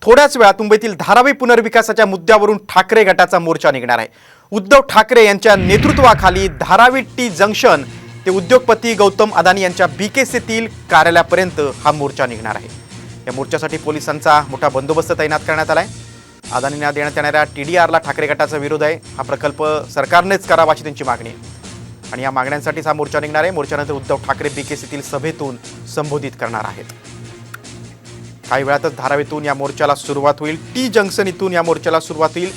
थोड्याच वेळात मुंबईतील धारावी पुनर्विकासाच्या मुद्द्यावरून ठाकरे गटाचा मोर्चा निघणार आहे। उद्धव ठाकरे यांच्या नेतृत्वाखाली धारावी टी जंक्शन ते उद्योगपती गौतम अदानी यांच्या बीकेसीतील कार्यालयापर्यंत हा मोर्चा निघणार आहे। या मोर्चासाठी पोलिसांचा मोठा बंदोबस्त तैनात करण्यात आला आहे। अदानींना देण्यात येणाऱ्या टीडीआरला ठाकरे गटाचा विरोध आहे। हा प्रकल्प सरकारनेच करावा अशी त्यांची मागणी आहे आणि या मागण्यांसाठीच हा मोर्चा निघणार आहे। मोर्चानंतर उद्धव ठाकरे बीकेसीतील सभेतून संबोधित करणार आहेत। काही वेळातच धारावीतून या मोर्चाला सुरुवात होईल। टी जंक्शन इथून या मोर्चाला सुरुवात होईल।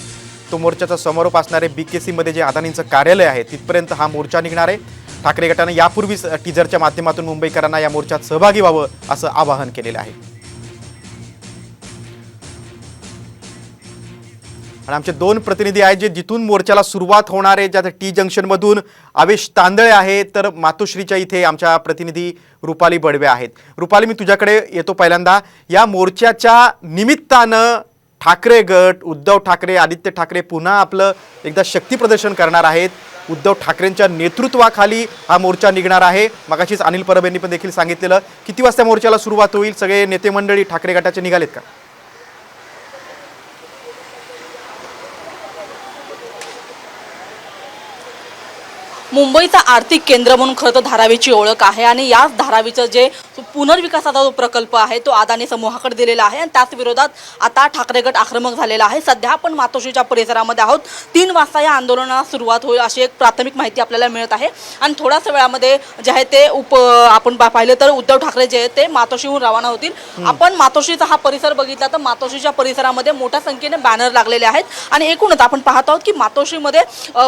तो मोर्चाचा समारोप असणारे बीकेसी मध्ये जे अदानींचं कार्यालय आहे तिथपर्यंत हा मोर्चा निघणार आहे। ठाकरे गटाने यापूर्वीच टीजरच्या माध्यमातून मुंबईकरांना या मोर्चात सहभागी व्हावं असं आवाहन केलेलं आहे। आणि आमचे दोन प्रतिनिधी आहेत जे जिथून मोर्चाला सुरुवात होणार आहे, ज्या टी जंक्शन मधून आवेश तांदळे आहे, तर मातोश्रीच्या इथे आमच्या प्रतिनिधी रुपाली बडवे आहेत। रुपाली, मी तुझ्याकडे येतो पहिल्यांदा। या मोर्चाच्या निमित्तानं ठाकरे गट, उद्धव ठाकरे, आदित्य ठाकरे पुन्हा आपलं एकदा शक्ती प्रदर्शन करणार आहेत। उद्धव ठाकरेंच्या नेतृत्वाखाली हा मोर्चा निघणार आहे। मगाशीच अनिल परब यांनी पण देखील सांगितलेलं। किती वाजता मोर्चाला सुरुवात होईल? सगळे नेते मंडळी ठाकरे गटाचे निघालेत का? मुंबईचा आर्थिक केंद्र म्हणून खरं तर धारावीची ओळख आहे आणि याच धारावीचं जे पुनर्विकासाचा जो प्रकल्प आहे तो अदानी समूहाकडे दिलेला आहे आणि त्याच विरोधात आता ठाकरे गट आक्रमक झालेला आहे। सध्या आपण मातोश्रीच्या परिसरामध्ये आहोत। 3 वाजता या आंदोलनाला सुरुवात होईल अशी एक प्राथमिक माहिती आपल्याला मिळत आहे आणि थोड्याच वेळामध्ये जे आहे ते आपण पाहिलं तर उद्धव ठाकरे जे आहेत ते मातोश्रीहून रवाना होतील। आपण मातोश्रीचा हा परिसर बघितला तर मातोश्रीच्या परिसरामध्ये मोठ्या संख्येने बॅनर लागलेले आहेत आणि एकूणच आपण पाहत आहोत की मातोश्रीमध्ये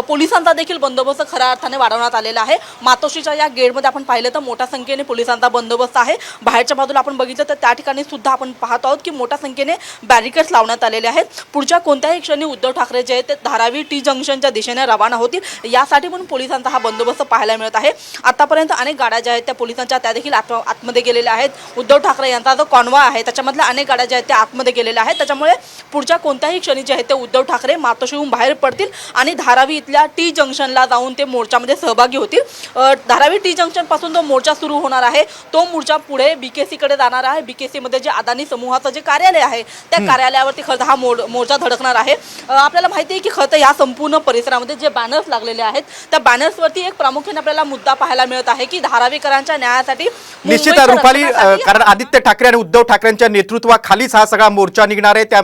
पोलिसांचा देखील बंदोबस्त खऱ्या अर्थाने वाढवण्यात आलेला आहे। मातोश्रीच्या या गेटमध्ये आपण पाहिलं तर मोठ्या संख्येने पोलिसांचा बंदोबस्त आहे। बाहेरच्या बाजूला आपण बघितलं तर त्या ठिकाणी सुद्धा आपण पाहत आहोत की मोठ्या संख्येने बॅरिकेड्स लावण्यात आलेले आहेत। पुढच्या कोणत्याही क्षणी उद्धव ठाकरे जे आहेत ते धारावी टी जंक्शनच्या दिशेने रवाना होतील यासाठी पण पोलिसांचा हा बंदोबस्त पाहायला मिळत आहे। आतापर्यंत अनेक गाड्या ज्या आहेत त्या पोलिसांच्या त्या देखील आतमध्ये गेलेल्या आहेत। उद्धव ठाकरे यांचा जो कॉन्वॉय आहे त्याच्यामधल्या अनेक गाड्या ज्या आहेत त्या आतमध्ये गेलेल्या आहेत। त्याच्यामुळे पुढच्या कोणत्याही क्षणी जे आहेत ते उद्धव ठाकरे मातोश्रीहून बाहेर पडतील आणि धारावी इथल्या टी जंक्शनला जाऊन ते मोर्चामध्ये सहभागी होतील। धारावी टी जंक्शन पासून जो मोर्चा सुरू होणार आहे तो मोर्चा पुढे बीकेसी कडे जाणार आहे। बीकेसी मध्ये जे अदानी समूहाचं जे कार्यालय आहे त्या कार्यालयावरती खरं हा मोर्चा धडकणार आहे। आपल्याला माहिती आहे की खरं या संपूर्ण परिसरामध्ये जे बॅनर्स लागलेले आहेत त्या बॅनर्सवरती एक प्रामुख्याने आपल्याला मुद्दा पाहायला मिळत आहे की धारावीकरांच्या न्यायासाठी निश्चित रुपाली, कारण आदित्य ठाकरे आणि उद्धव ठाकरेंच्या नेतृत्वाखालीच हा सगळा मोर्चा निघणार आहे। त्या